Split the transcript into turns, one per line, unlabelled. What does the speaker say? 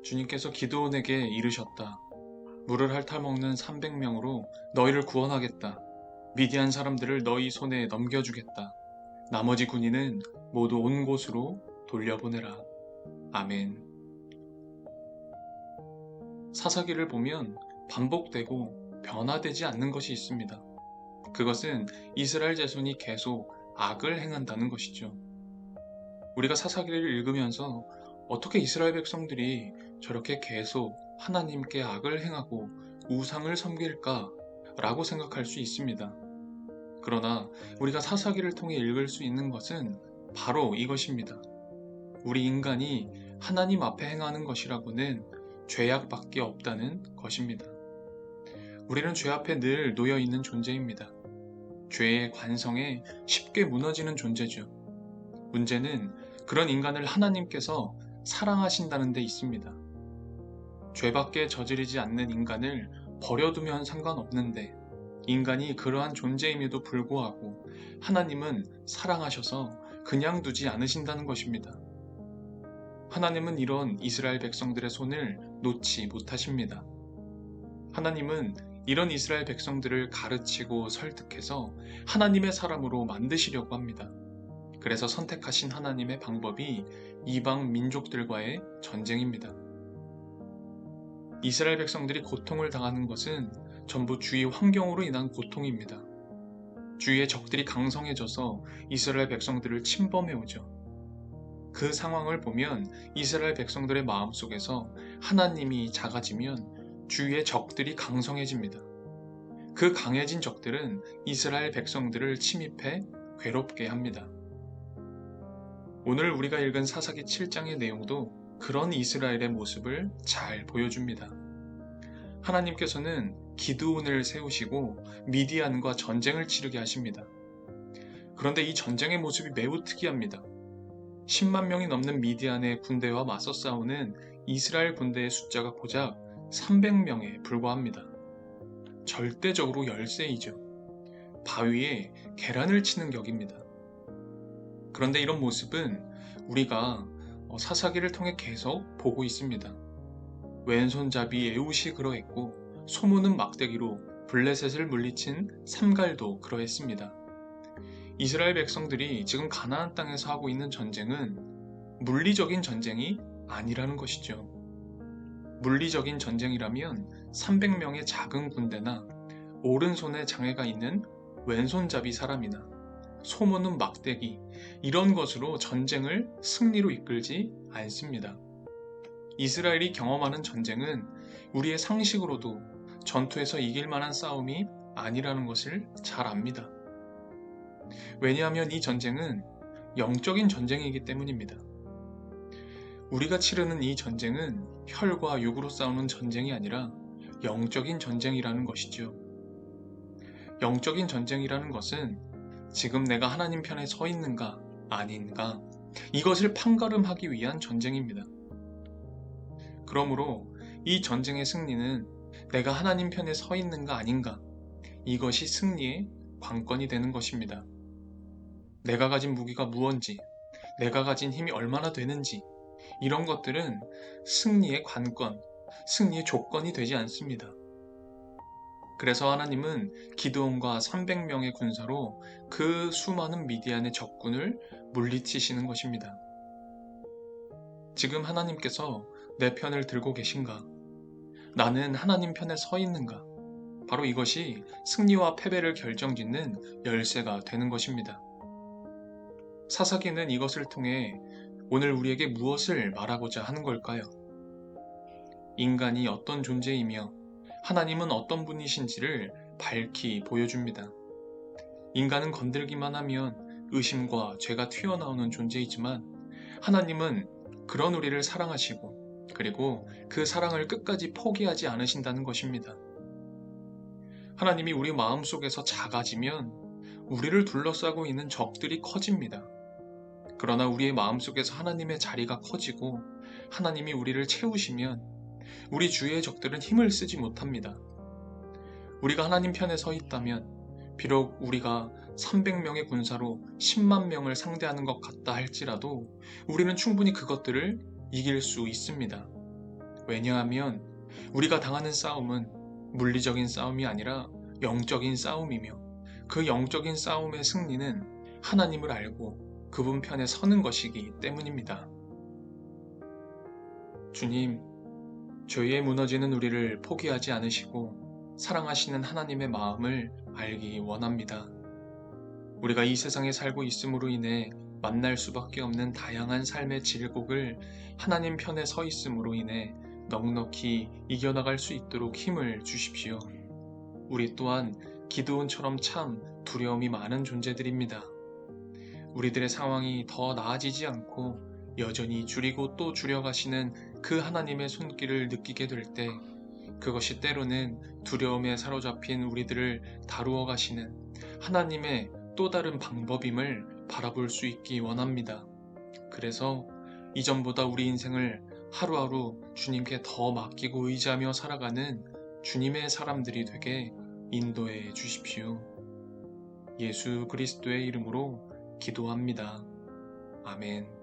주님께서 기드온에게 이르셨다. 물을 핥아먹는 300명으로 너희를 구원하겠다. 미디안 사람들을 너희 손에 넘겨주겠다. 나머지 군인은 모두 온 곳으로 돌려보내라. 아멘. 사사기를 보면 반복되고 변화되지 않는 것이 있습니다. 그것은 이스라엘 자손이 계속 악을 행한다는 것이죠. 우리가 사사기를 읽으면서 어떻게 이스라엘 백성들이 저렇게 계속 하나님께 악을 행하고 우상을 섬길까? 라고 생각할 수 있습니다. 그러나 우리가 사사기를 통해 읽을 수 있는 것은 바로 이것입니다. 우리 인간이 하나님 앞에 행하는 것이라고는 죄악밖에 없다는 것입니다. 우리는 죄 앞에 늘 놓여 있는 존재입니다. 죄의 관성에 쉽게 무너지는 존재죠. 문제는 그런 인간을 하나님께서 사랑하신다는 데 있습니다. 죄밖에 저지르지 않는 인간을 버려두면 상관없는데 인간이 그러한 존재임에도 불구하고 하나님은 사랑하셔서 그냥 두지 않으신다는 것입니다. 하나님은 이런 이스라엘 백성들의 손을 놓지 못하십니다. 하나님은 이런 이스라엘 백성들을 가르치고 설득해서 하나님의 사람으로 만드시려고 합니다. 그래서 선택하신 하나님의 방법이 이방 민족들과의 전쟁입니다. 이스라엘 백성들이 고통을 당하는 것은 전부 주위 환경으로 인한 고통입니다. 주위의 적들이 강성해져서 이스라엘 백성들을 침범해오죠. 그 상황을 보면 이스라엘 백성들의 마음속에서 하나님이 작아지면 주위의 적들이 강성해집니다. 그 강해진 적들은 이스라엘 백성들을 침입해 괴롭게 합니다. 오늘 우리가 읽은 사사기 7장의 내용도 그런 이스라엘의 모습을 잘 보여줍니다. 하나님께서는 기드온을 세우시고 미디안과 전쟁을 치르게 하십니다. 그런데 이 전쟁의 모습이 매우 특이합니다. 10만 명이 넘는 미디안의 군대와 맞서 싸우는 이스라엘 군대의 숫자가 고작 300명에 불과합니다. 절대적으로 열세이죠. 바위에 계란을 치는 격입니다. 그런데 이런 모습은 우리가 사사기를 통해 계속 보고 있습니다. 왼손잡이 에웃이 그러했고 소모는 막대기로 블레셋을 물리친 삼갈도 그러했습니다. 이스라엘 백성들이 지금 가나안 땅에서 하고 있는 전쟁은 물리적인 전쟁이 아니라는 것이죠. 물리적인 전쟁이라면 300명의 작은 군대나 오른손에 장애가 있는 왼손잡이 사람이나 소모는 막대기 이런 것으로 전쟁을 승리로 이끌지 않습니다. 이스라엘이 경험하는 전쟁은 우리의 상식으로도 전투에서 이길 만한 싸움이 아니라는 것을 잘 압니다. 왜냐하면 이 전쟁은 영적인 전쟁이기 때문입니다. 우리가 치르는 이 전쟁은 혈과 육으로 싸우는 전쟁이 아니라 영적인 전쟁이라는 것이죠. 영적인 전쟁이라는 것은 지금 내가 하나님 편에 서 있는가 아닌가 이것을 판가름하기 위한 전쟁입니다. 그러므로 이 전쟁의 승리는 내가 하나님 편에 서 있는가 아닌가 이것이 승리의 관건이 되는 것입니다. 내가 가진 무기가 무언지, 내가 가진 힘이 얼마나 되는지 이런 것들은 승리의 관건, 승리의 조건이 되지 않습니다. 그래서 하나님은 기드온과 300명의 군사로 그 수많은 미디안의 적군을 물리치시는 것입니다. 지금 하나님께서 내 편을 들고 계신가? 나는 하나님 편에 서 있는가? 바로 이것이 승리와 패배를 결정짓는 열쇠가 되는 것입니다. 사사기는 이것을 통해 오늘 우리에게 무엇을 말하고자 하는 걸까요? 인간이 어떤 존재이며 하나님은 어떤 분이신지를 밝히 보여줍니다. 인간은 건들기만 하면 의심과 죄가 튀어나오는 존재이지만 하나님은 그런 우리를 사랑하시고 그리고 그 사랑을 끝까지 포기하지 않으신다는 것입니다. 하나님이 우리 마음속에서 작아지면 우리를 둘러싸고 있는 적들이 커집니다. 그러나 우리의 마음속에서 하나님의 자리가 커지고 하나님이 우리를 채우시면 우리 주위의 적들은 힘을 쓰지 못합니다. 우리가 하나님 편에 서 있다면 비록 우리가 300명의 군사로 10만 명을 상대하는 것 같다 할지라도 우리는 충분히 그것들을 이길 수 있습니다. 왜냐하면 우리가 당하는 싸움은 물리적인 싸움이 아니라 영적인 싸움이며 그 영적인 싸움의 승리는 하나님을 알고 그분 편에 서는 것이기 때문입니다. 주님, 죄에 무너지는 우리를 포기하지 않으시고 사랑하시는 하나님의 마음을 알기 원합니다. 우리가 이 세상에 살고 있음으로 인해 만날 수밖에 없는 다양한 삶의 질곡을 하나님 편에 서 있음으로 인해 넉넉히 이겨나갈 수 있도록 힘을 주십시오. 우리 또한 기드온처럼 참 두려움이 많은 존재들입니다. 우리들의 상황이 더 나아지지 않고 여전히 줄이고 또 줄여가시는 그 하나님의 손길을 느끼게 될 때 그것이 때로는 두려움에 사로잡힌 우리들을 다루어 가시는 하나님의 또 다른 방법임을 바라볼 수 있기 원합니다. 그래서 이전보다 우리 인생을 하루하루 주님께 더 맡기고 의지하며 살아가는 주님의 사람들이 되게 인도해 주십시오. 예수 그리스도의 이름으로 기도합니다. 아멘.